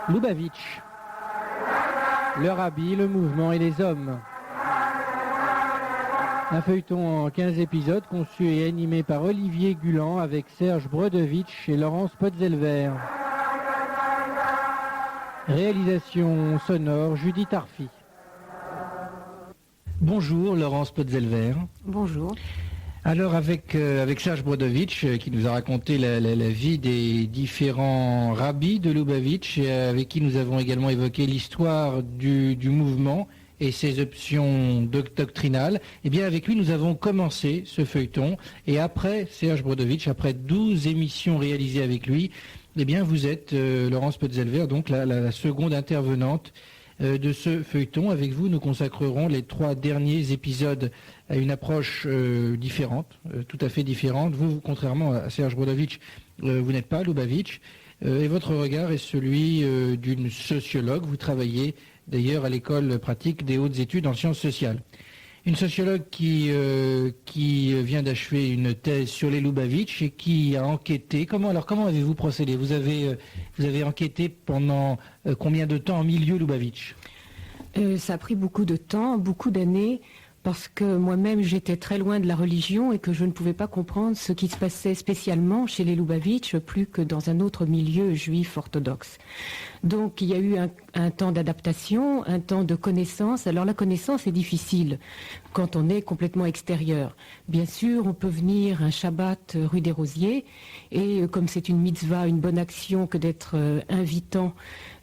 Lubavitch, leur habit, le mouvement et les hommes. Un feuilleton en 15 épisodes conçu et animé par Olivier Gulan avec Serge Brodovitch et Laurence Potzelver. Réalisation sonore Judith Arfi. Bonjour Laurence Potzelver. Bonjour. Alors avec Serge Brodovitch qui nous a raconté la vie des différents rabbis de Lubavitch et avec qui nous avons également évoqué l'histoire du mouvement et ses options doctrinales, eh bien avec lui nous avons commencé ce feuilleton et après Serge Brodovitch, après 12 émissions réalisées avec lui, eh bien vous êtes Laurence Potzelver, donc la seconde intervenante de ce feuilleton. Avec vous, nous consacrerons les 3 derniers épisodes à une approche différente, tout à fait différente. Vous, contrairement à Serge Brodovitch, vous n'êtes pas à Lubavitch, et votre regard est celui d'une sociologue. Vous travaillez d'ailleurs à l'école pratique des hautes études en sciences sociales. Une sociologue qui vient d'achever une thèse sur les Lubavitch et qui a enquêté. Comment avez-vous procédé ? Vous avez enquêté pendant combien de temps en milieu Lubavitch ? Ça a pris beaucoup de temps, beaucoup d'années, parce que moi-même j'étais très loin de la religion et que je ne pouvais pas comprendre ce qui se passait spécialement chez les Lubavitch, plus que dans un autre milieu juif orthodoxe. Donc il y a eu un temps d'adaptation, un temps de connaissance. Alors la connaissance est difficile quand on est complètement extérieur. Bien sûr, on peut venir un Shabbat rue des Rosiers et comme c'est une mitzvah, une bonne action que d'être invitant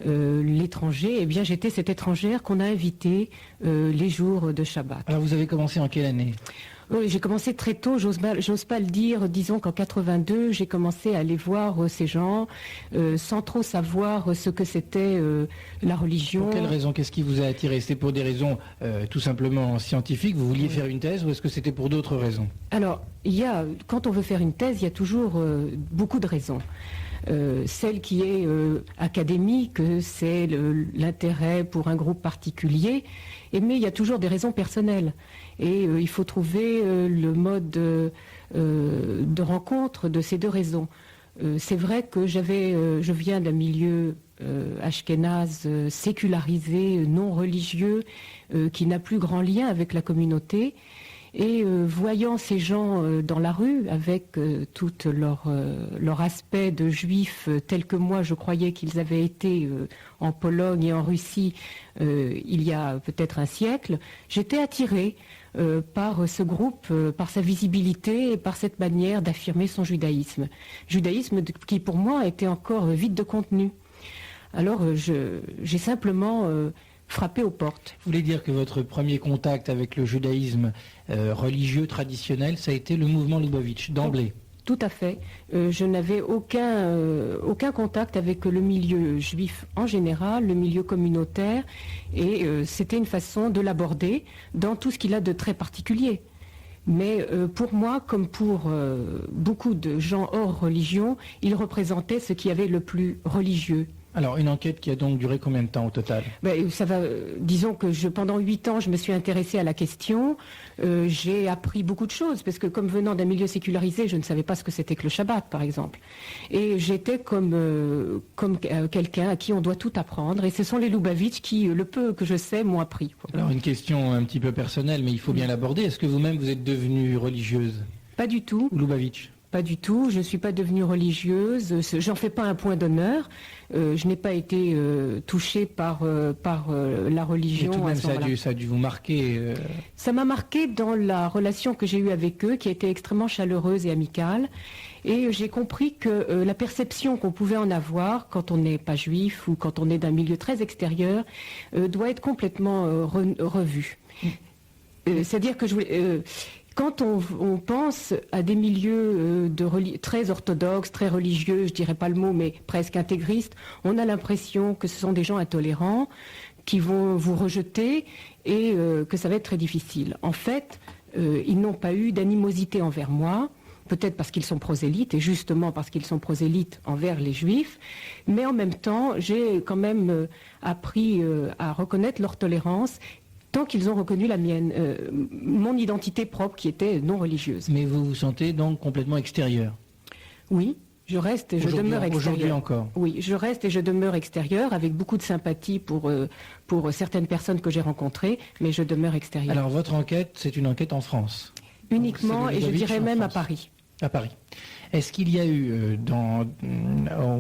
l'étranger, eh bien j'étais cette étrangère qu'on a invitée les jours de Shabbat. Alors vous avez commencé en quelle année ? Oui, j'ai commencé très tôt, j'ose pas le dire. Disons qu'en 82, j'ai commencé à aller voir ces gens sans trop savoir ce que c'était la religion. Pour quelles raisons ? Qu'est-ce qui vous a attiré ? C'était pour des raisons tout simplement scientifiques ? Vous vouliez faire une thèse ou est-ce que c'était pour d'autres raisons ? Alors, quand on veut faire une thèse, il y a toujours beaucoup de raisons. Celle qui est académique, c'est l'intérêt pour un groupe particulier, mais il y a toujours des raisons personnelles. Et il faut trouver le mode de rencontre de ces deux raisons. C'est vrai que je viens d'un milieu ashkénaze sécularisé, non religieux, qui n'a plus grand lien avec la communauté. Et voyant ces gens dans la rue, avec tout leur aspect de juifs tel que moi je croyais qu'ils avaient été en Pologne et en Russie il y a peut-être un siècle, j'étais attirée par ce groupe, par sa visibilité et par cette manière d'affirmer son judaïsme. Judaïsme qui pour moi était encore vide de contenu. Alors j'ai simplement frapper aux portes. Vous voulez dire que votre premier contact avec le judaïsme religieux traditionnel, ça a été le mouvement Lubavitch, d'emblée ? Tout à fait. Je n'avais aucun contact avec le milieu juif en général, le milieu communautaire, et c'était une façon de l'aborder dans tout ce qu'il a de très particulier. Mais pour moi, comme pour beaucoup de gens hors religion, il représentait ce qui avait le plus religieux. Alors, une enquête qui a donc duré combien de temps au total ? Disons que pendant 8 ans, je me suis intéressée à la question. J'ai appris beaucoup de choses, parce que comme venant d'un milieu sécularisé, je ne savais pas ce que c'était que le Shabbat, par exemple. Et j'étais comme quelqu'un à qui on doit tout apprendre. Et ce sont les Lubavitch qui, le peu que je sais, m'ont appris. Alors, une question un petit peu personnelle, mais il faut bien l'aborder. Est-ce que vous-même, vous êtes devenue religieuse ? Pas du tout. Lubavitch ? Pas du tout, je ne suis pas devenue religieuse, j'en fais pas un point d'honneur, je n'ai pas été touchée par la religion. Et tout de même, ça a dû vous marquer. Ça m'a marqué dans la relation que j'ai eue avec eux, qui a été extrêmement chaleureuse et amicale, et j'ai compris que la perception qu'on pouvait en avoir quand on n'est pas juif ou quand on est d'un milieu très extérieur doit être complètement revue. C'est-à-dire que quand on pense à des milieux très orthodoxes, très religieux, je dirais pas le mot, mais presque intégristes, on a l'impression que ce sont des gens intolérants, qui vont vous rejeter et que ça va être très difficile. En fait, ils n'ont pas eu d'animosité envers moi. peut-être parce qu'ils sont prosélytes, et justement parce qu'ils sont prosélytes envers les Juifs, mais en même temps, j'ai quand même appris à reconnaître leur tolérance, tant qu'ils ont reconnu la mienne, mon identité propre qui était non religieuse. Mais vous vous sentez donc complètement extérieur? Oui. Je reste et je demeure extérieur. Aujourd'hui encore? Oui, je reste et je demeure extérieur avec beaucoup de sympathie pour certaines personnes que j'ai rencontrées, mais je demeure extérieur. Alors votre enquête, c'est une enquête en France? Uniquement, et je dirais même à Paris. À Paris. Est-ce qu'il y a eu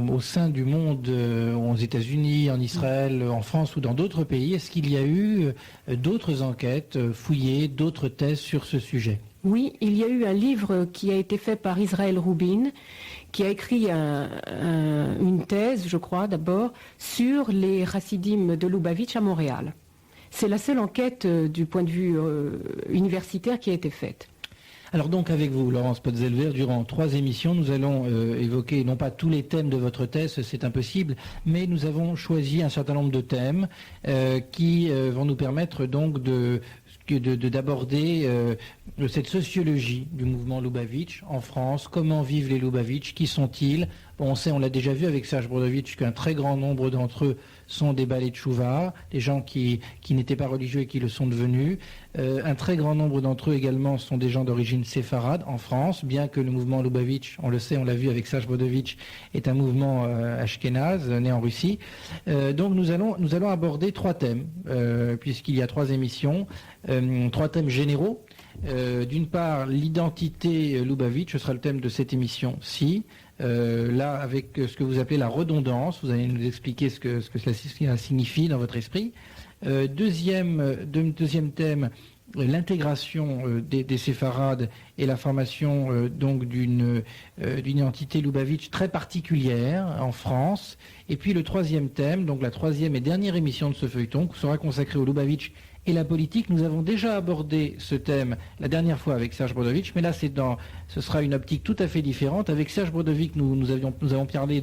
au sein du monde, aux États-Unis, en Israël, en France ou dans d'autres pays, est-ce qu'il y a eu d'autres enquêtes fouillées, d'autres thèses sur ce sujet? Oui, il y a eu un livre qui a été fait par Israël Rubin, qui a écrit une thèse, je crois d'abord, sur les chassidim de Lubavitch à Montréal. C'est la seule enquête du point de vue universitaire qui a été faite. Alors donc avec vous, Laurence Potzelver, durant 3 émissions, nous allons évoquer non pas tous les thèmes de votre thèse, c'est impossible, mais nous avons choisi un certain nombre de thèmes qui vont nous permettre donc d'aborder cette sociologie du mouvement Lubavitch en France. Comment vivent les Lubavitch? Qui sont-ils? Bon, on l'a déjà vu avec Serge Brodovitch, qu'un très grand nombre d'entre eux sont des balais de Tchouva, des gens qui n'étaient pas religieux et qui le sont devenus. Un très grand nombre d'entre eux également sont des gens d'origine séfarade en France, bien que le mouvement Lubavitch, on le sait, on l'a vu avec Serge Brodovitch, est un mouvement ashkénaze, né en Russie. Donc nous allons aborder 3 thèmes, puisqu'il y a 3 émissions, 3 thèmes généraux. D'une part, l'identité Lubavitch, ce sera le thème de cette émission-ci. Là, avec ce que vous appelez la redondance, vous allez nous expliquer ce que cela signifie dans votre esprit. Deuxième thème, l'intégration des séfarades et la formation donc d'une identité Lubavitch très particulière en France. Et puis le 3e thème, donc la 3e et dernière émission de ce feuilleton, sera consacrée au Lubavitch et la politique. Nous avons déjà abordé ce thème la dernière fois avec Serge Brodovitch, mais là ce sera une optique tout à fait différente. Avec Serge Brodovitch, nous avons parlé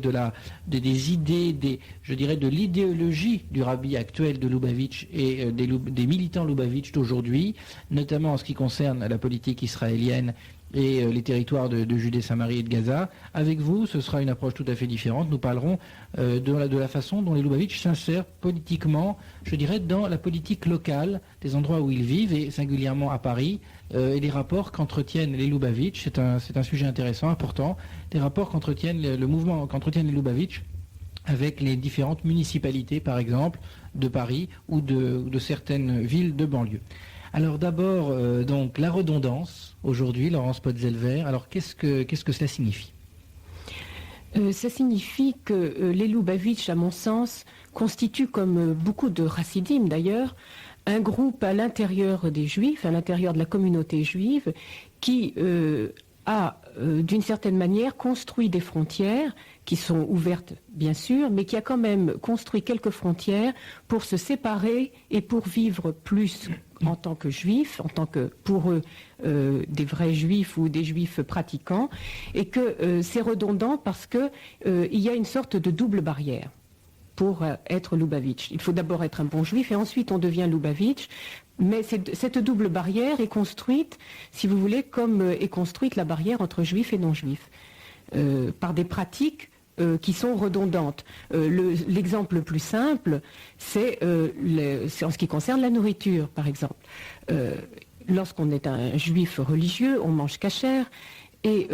des idées, je dirais de l'idéologie du rabbi actuel de Lubavitch et des militants Lubavitch d'aujourd'hui, notamment en ce qui concerne la politique israélienne et les territoires de Judée, Samarie et de Gaza. Avec vous, ce sera une approche tout à fait différente. Nous parlerons de la façon dont les Lubavitch s'insèrent politiquement, je dirais, dans la politique locale des endroits où ils vivent, et singulièrement à Paris, et les rapports qu'entretiennent les Lubavitch. C'est un sujet intéressant, important, des rapports qu'entretiennent les Lubavitch avec les différentes municipalités, par exemple, de Paris ou de certaines villes de banlieue. Alors d'abord, donc la redondance, aujourd'hui, Laurence Potzelver. Alors qu'est-ce que cela signifie? Ça signifie que les Lubavitch, à mon sens, constituent, comme beaucoup de chassidim d'ailleurs, un groupe à l'intérieur des Juifs, à l'intérieur de la communauté juive, qui a, d'une certaine manière, construit des frontières qui sont ouvertes, bien sûr, mais qui a quand même construit quelques frontières pour se séparer et pour vivre plus en tant que juifs, en tant que, pour eux, des vrais juifs ou des juifs pratiquants, et que c'est redondant parce que il y a une sorte de double barrière pour être Lubavitch. Il faut d'abord être un bon juif et ensuite on devient Lubavitch. Mais cette double barrière est construite, si vous voulez, comme est construite la barrière entre juifs et non-juifs, par des pratiques qui sont redondantes. L'exemple le plus simple, c'est en ce qui concerne la nourriture, par exemple. Lorsqu'on est un juif religieux, on mange kasher, et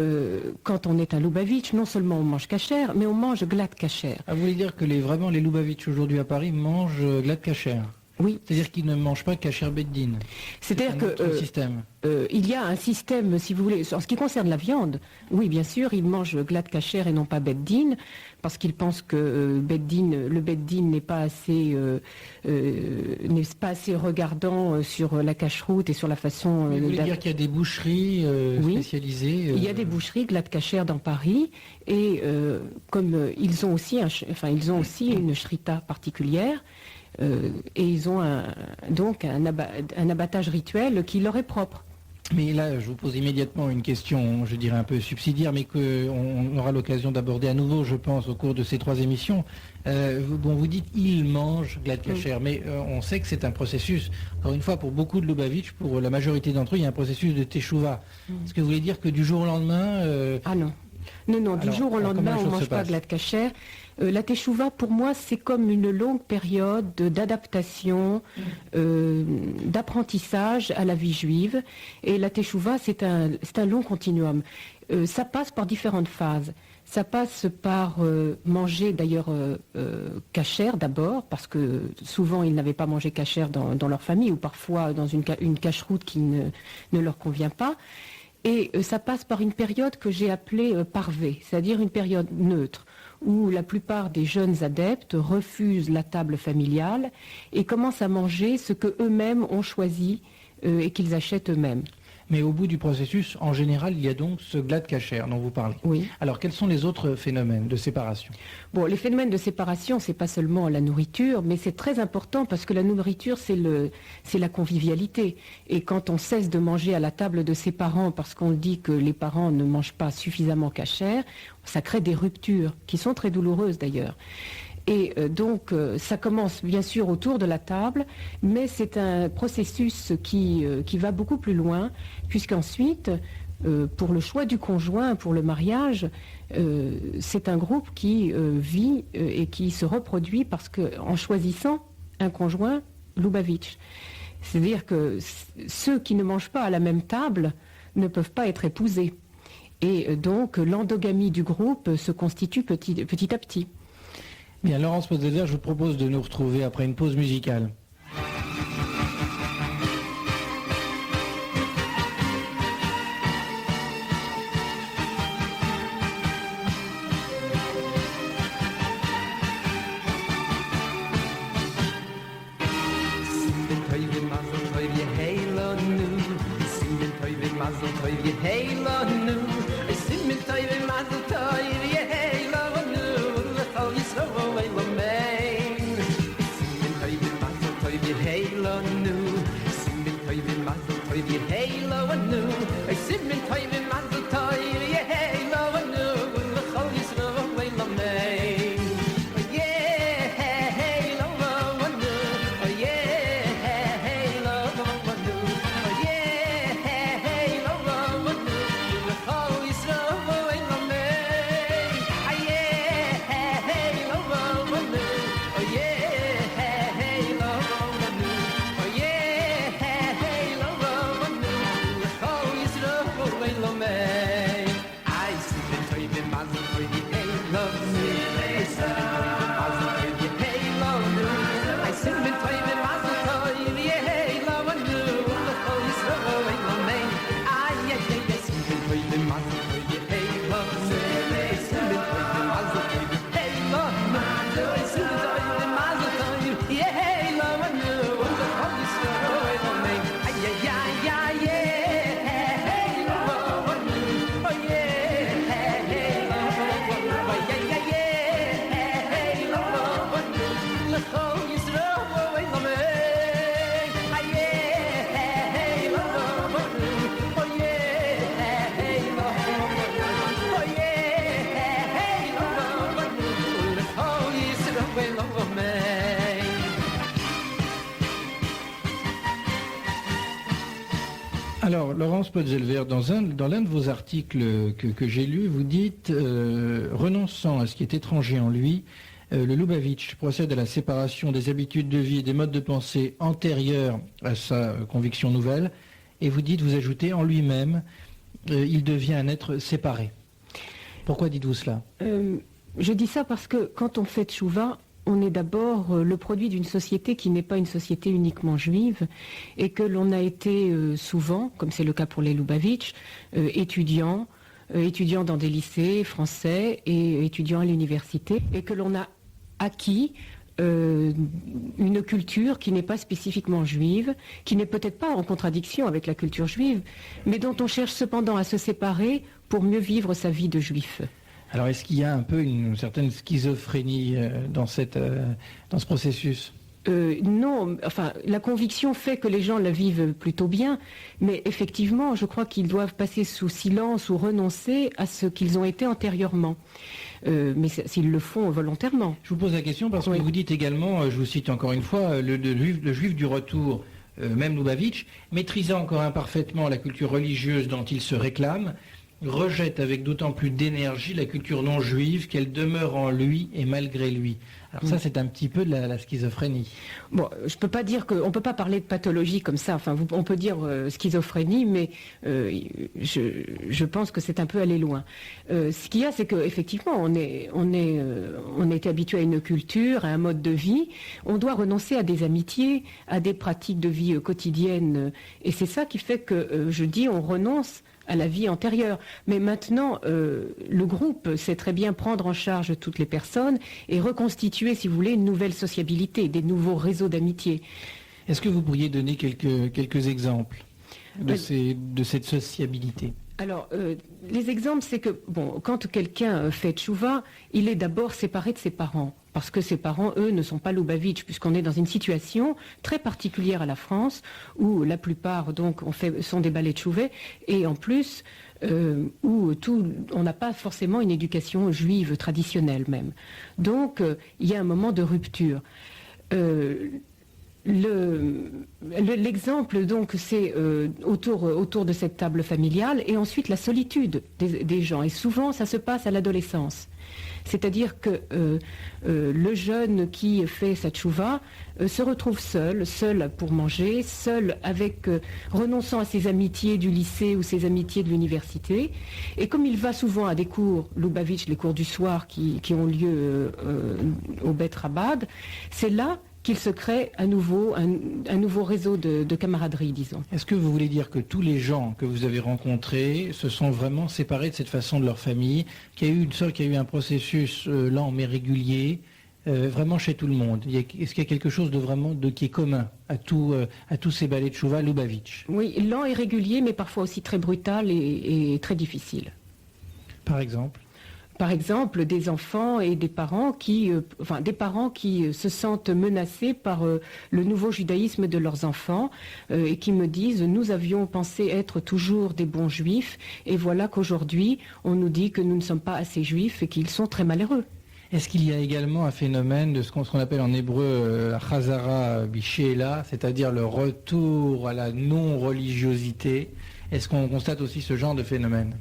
quand on est un Lubavitch, non seulement on mange kasher, mais on mange glad kasher. Vous voulez dire que les Lubavitch aujourd'hui à Paris mangent glad kasher? Oui. C'est-à-dire qu'ils ne mangent pas kasher beddin. C'est-à-dire que il y a un système, si vous voulez, en ce qui concerne la viande. Oui, bien sûr, ils mangent glad kasher et non pas beddin, parce qu'ils pensent que le beddin n'est pas assez regardant sur la cacheroute et sur la façon. Vous voulez dire qu'il y a des boucheries spécialisées? Il y a des boucheries glad kasher dans Paris, et comme ils ont aussi une shrita particulière. Et ils ont donc un abattage rituel qui leur est propre. Mais là, je vous pose immédiatement une question, je dirais un peu subsidiaire, mais qu'on aura l'occasion d'aborder à nouveau, je pense, au cours de ces 3 émissions. Vous dites « il mange Gladkacher », mais on sait que c'est un processus. Encore une fois, pour beaucoup de Lubavitch, pour la majorité d'entre eux, il y a un processus de teshuva. Est-ce que vous voulez dire que du jour au lendemain... Ah non. Non, du jour au lendemain, on ne mange pas Gladkacher. La teshuva, pour moi, c'est comme une longue période d'adaptation, d'apprentissage à la vie juive. Et la teshuva, c'est un long continuum. Ça passe par différentes phases. Ça passe par manger d'ailleurs kasher d'abord, parce que souvent ils n'avaient pas mangé kasher dans leur famille, ou parfois dans une cacheroute qui ne leur convient pas. Et ça passe par une période que j'ai appelée parvée, c'est-à-dire une période neutre, où la plupart des jeunes adeptes refusent la table familiale et commencent à manger ce qu'eux-mêmes ont choisi et qu'ils achètent eux-mêmes. Mais au bout du processus, en général, il y a donc ce Gladkacher dont vous parlez. Oui. Alors, quels sont les autres phénomènes de séparation? Bon, les phénomènes de séparation, c'est pas seulement la nourriture, mais c'est très important parce que la nourriture, c'est la convivialité. Et quand on cesse de manger à la table de ses parents parce qu'on dit que les parents ne mangent pas suffisamment kasher, ça crée des ruptures qui sont très douloureuses d'ailleurs. Et donc, ça commence bien sûr autour de la table, mais c'est un processus qui va beaucoup plus loin, puisqu'ensuite, pour le choix du conjoint, pour le mariage, c'est un groupe qui vit et qui se reproduit parce qu'en choisissant un conjoint Lubavitch. C'est-à-dire que ceux qui ne mangent pas à la même table ne peuvent pas être épousés. Et donc, l'endogamie du groupe se constitue petit à petit. Bien, Laurence Potzelder, je vous propose de nous retrouver après une pause musicale. Alors, Laurence Potzelder, dans l'un de vos articles que j'ai lu, vous dites renonçant à ce qui est étranger en lui, le Lubavitch procède à la séparation des habitudes de vie et des modes de pensée antérieurs à sa conviction nouvelle, et vous ajoutez en lui-même, il devient un être séparé. Pourquoi dites-vous cela? Je dis ça parce que quand on fait tchouva, on est d'abord le produit d'une société qui n'est pas une société uniquement juive et que l'on a été souvent, comme c'est le cas pour les Lubavitch, étudiants dans des lycées français et étudiants à l'université, et que l'on a acquis une culture qui n'est pas spécifiquement juive, qui n'est peut-être pas en contradiction avec la culture juive, mais dont on cherche cependant à se séparer pour mieux vivre sa vie de juif. Alors, est-ce qu'il y a un peu une certaine schizophrénie dans ce processus? Non, enfin, la conviction fait que les gens la vivent plutôt bien, mais effectivement, je crois qu'ils doivent passer sous silence ou renoncer à ce qu'ils ont été antérieurement. Mais s'ils le font volontairement. Je vous pose la question parce que vous dites également, je vous cite encore une fois, le juif du retour, même Lubavitch, maîtrisant encore imparfaitement la culture religieuse dont il se réclame, rejette avec d'autant plus d'énergie la culture non juive qu'elle demeure en lui et malgré lui. Alors ça, c'est un petit peu de la schizophrénie. Bon, je peux pas dire qu'on peut pas parler de pathologie comme ça. Enfin, on peut dire schizophrénie, mais je pense que c'est un peu aller loin. Ce qu'il y a, c'est qu'effectivement, on est habitué à une culture, à un mode de vie. On doit renoncer à des amitiés, à des pratiques de vie quotidiennes, et c'est ça qui fait que je dis on renonce à la vie antérieure. Mais maintenant, le groupe sait très bien prendre en charge toutes les personnes et reconstituer, si vous voulez, une nouvelle sociabilité, des nouveaux réseaux d'amitié. Est-ce que vous pourriez donner quelques exemples de cette sociabilité ? Alors, les exemples, c'est que, bon, quand quelqu'un fait tchouva, il est d'abord séparé de ses parents. Parce que ses parents, eux, ne sont pas Lubavitch, puisqu'on est dans une situation très particulière à la France, où la plupart, donc, sont des balais tchouvé, et en plus, où on n'a pas forcément une éducation juive traditionnelle même. Donc, il y a un moment de rupture. L'exemple, donc, c'est autour de cette table familiale, et ensuite la solitude des gens. Et souvent, ça se passe à l'adolescence. C'est-à-dire que le jeune qui fait sa tchouva se retrouve seul pour manger, seul renonçant à ses amitiés du lycée ou ses amitiés de l'université. Et comme il va souvent à des cours, Lubavitch, les cours du soir qui ont lieu au Bet Rabad, c'est là qu'il se crée un nouveau réseau de camaraderie, disons. Est-ce que vous voulez dire que tous les gens que vous avez rencontrés se sont vraiment séparés de cette façon de leur famille, qu'il y a eu un processus lent mais régulier, vraiment chez tout le monde? Est-ce qu'il y a quelque chose qui est commun à tous ces ballets de Tchouva Lubavitch? Oui, lent et régulier, mais parfois aussi très brutal et très difficile. Par exemple? Par exemple, des enfants et des parents qui se sentent menacés par le nouveau judaïsme de leurs enfants et qui me disent « Nous avions pensé être toujours des bons juifs et voilà qu'aujourd'hui, on nous dit que nous ne sommes pas assez juifs et qu'ils sont très malheureux. » Est-ce qu'il y a également un phénomène de ce qu'on appelle en hébreu la chazara bishéla, c'est-à-dire le retour à la non-religiosité? Est-ce qu'on constate aussi ce genre de phénomène?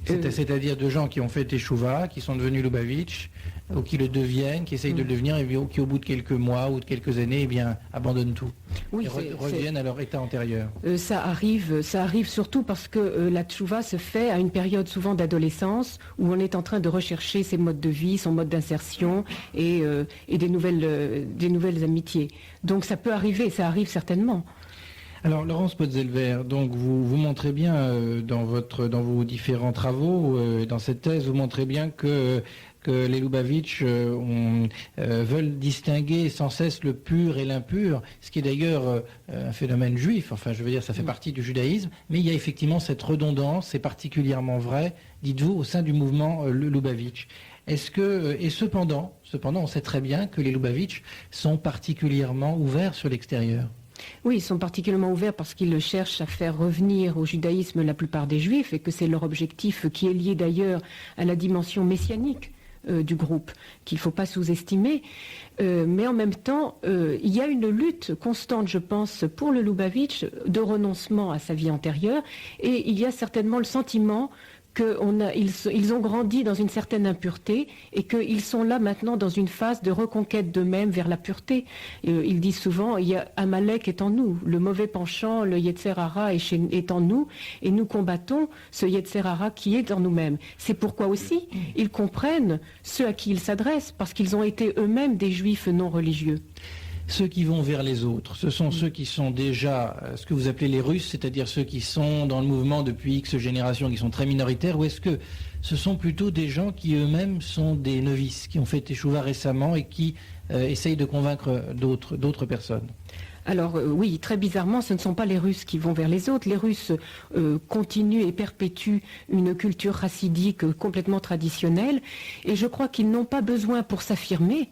C'est-à-dire de gens qui ont fait Teshuvah, qui sont devenus Lubavitch, ou qui le deviennent, qui essayent de le devenir, et qui au bout de quelques mois ou de quelques années, eh bien, abandonnent tout. Oui, et reviennent à leur état antérieur. Ça arrive surtout parce que la Teshuvah se fait à une période souvent d'adolescence, où on est en train de rechercher ses modes de vie, son mode d'insertion, et des nouvelles amitiés. Donc ça peut arriver, ça arrive certainement. Alors Laurence Potzelver, donc vous montrez bien dans vos différents travaux, dans cette thèse, vous montrez bien que les Lubavitch veulent distinguer sans cesse le pur et l'impur, ce qui est d'ailleurs un phénomène juif, enfin je veux dire ça fait partie du judaïsme, mais il y a effectivement cette redondance, c'est particulièrement vrai, dites-vous, au sein du mouvement Lubavitch. Et cependant, on sait très bien que les Lubavitch sont particulièrement ouverts sur l'extérieur. Oui, ils sont particulièrement ouverts parce qu'ils cherchent à faire revenir au judaïsme la plupart des juifs et que c'est leur objectif qui est lié d'ailleurs à la dimension messianique du groupe, qu'il ne faut pas sous-estimer. Mais en même temps, il y a une lutte constante, je pense, pour le Lubavitch de renoncement à sa vie antérieure et il y a certainement le sentiment qu'ils ont grandi dans une certaine impureté et qu'ils sont là maintenant dans une phase de reconquête d'eux-mêmes vers la pureté. Ils disent souvent, il y a Amalek est en nous, le mauvais penchant, le Yetzer Hara est en nous et nous combattons ce Yetzer Hara qui est en nous-mêmes. C'est pourquoi aussi ils comprennent ceux à qui ils s'adressent parce qu'ils ont été eux-mêmes des juifs non religieux. Ceux qui vont vers les autres, ce sont ceux qui sont déjà ce que vous appelez les Russes, c'est-à-dire ceux qui sont dans le mouvement depuis X générations, qui sont très minoritaires, ou est-ce que ce sont plutôt des gens qui eux-mêmes sont des novices, qui ont fait Teshuvah récemment et qui essayent de convaincre d'autres personnes? Alors oui, très bizarrement, ce ne sont pas les Russes qui vont vers les autres. Les Russes continuent et perpétuent une culture chassidique complètement traditionnelle et je crois qu'ils n'ont pas besoin pour s'affirmer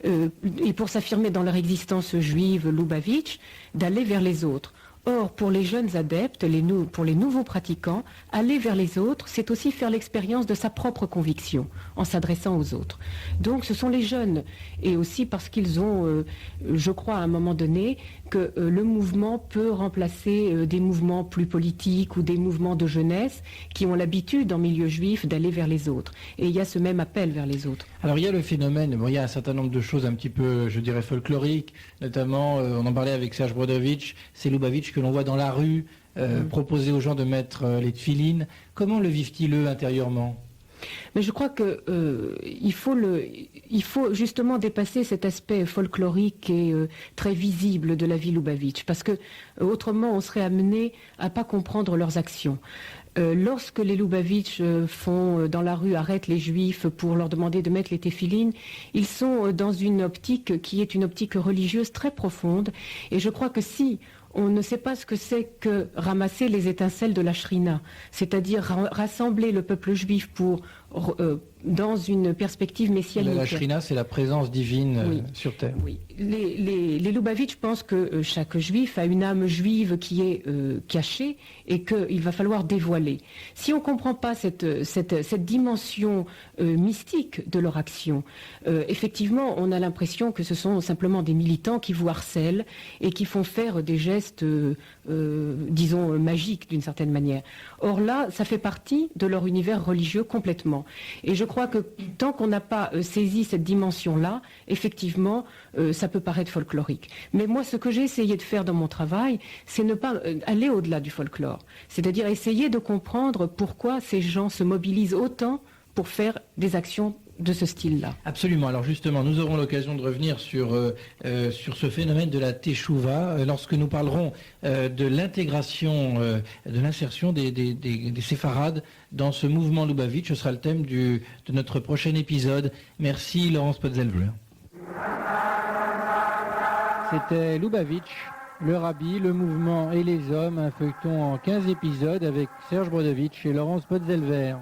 et pour s'affirmer dans leur existence juive, Lubavitch, d'aller vers les autres. Or, pour les jeunes adeptes, pour les nouveaux pratiquants, aller vers les autres, c'est aussi faire l'expérience de sa propre conviction en s'adressant aux autres. Donc ce sont les jeunes, et aussi parce qu'ils ont, je crois à un moment donné, que le mouvement peut remplacer des mouvements plus politiques ou des mouvements de jeunesse qui ont l'habitude en milieu juif d'aller vers les autres. Et il y a ce même appel vers les autres. Alors il y a le phénomène, il y a un certain nombre de choses un petit peu, je dirais, folkloriques, notamment, on en parlait avec Serge Brodovitch, c'est Lubavitch que l'on voit dans la rue, proposer aux gens de mettre les tefilines. Comment le vivent-ils eux intérieurement ? Mais je crois que il faut justement dépasser cet aspect folklorique et très visible de la vie Lubavitch, parce que autrement on serait amené à pas comprendre leurs actions. Lorsque les Lubavitch font dans la rue, arrêtent les Juifs pour leur demander de mettre les téphilines, ils sont dans une optique qui est une optique religieuse très profonde. Et je crois que si on ne sait pas ce que c'est que ramasser les étincelles de la Shrina, c'est-à-dire rassembler le peuple juif pour dans une perspective messianique. La Shrina, c'est la présence divine sur terre. Oui. Les Lubavitch pensent que chaque juif a une âme juive qui est cachée et qu'il va falloir dévoiler. Si on ne comprend pas cette dimension mystique de leur action, effectivement, on a l'impression que ce sont simplement des militants qui vous harcèlent et qui font faire des gestes, disons, magiques d'une certaine manière. Or là, ça fait partie de leur univers religieux complètement. Et je crois que tant qu'on n'a pas saisi cette dimension-là, effectivement, ça peut paraître folklorique. Mais moi, ce que j'ai essayé de faire dans mon travail, c'est ne pas aller au-delà du folklore. C'est-à-dire essayer de comprendre pourquoi ces gens se mobilisent autant pour faire des actions de ce style-là. Absolument. Alors justement, nous aurons l'occasion de revenir sur ce phénomène de la teshuva lorsque nous parlerons de l'intégration, de l'insertion des séfarades dans ce mouvement Lubavitch. Ce sera le thème de notre prochain épisode. Merci Laurence Potzelvler. C'était Lubavitch, le rabbi, le mouvement et les hommes, un feuilleton en 15 épisodes avec Serge Brodovitch et Laurence Potzelvler.